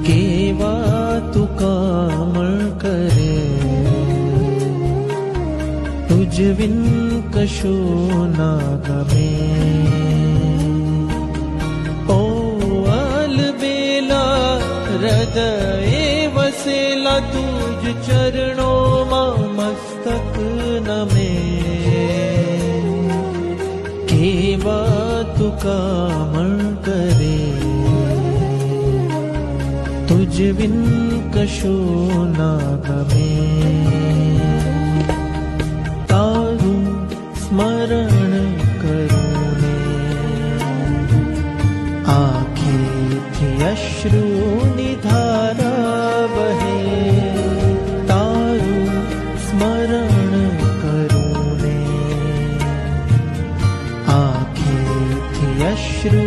કેવા તું કામળ કરે, તુજ વિન કશું ના ગમે. ઓ અલબેલા હૃદયે વસેલા, તુજ ચરણોમાં મસ્તક નમે. કેવા તું કામળ કરે, તુજ વિન કશું ના ગમે. તારું સ્મરણ કરું ને આંખેથી અશ્રુની ધારા બહે. તારું સ્મરણ કરું ને આંખેથી અશ્રુ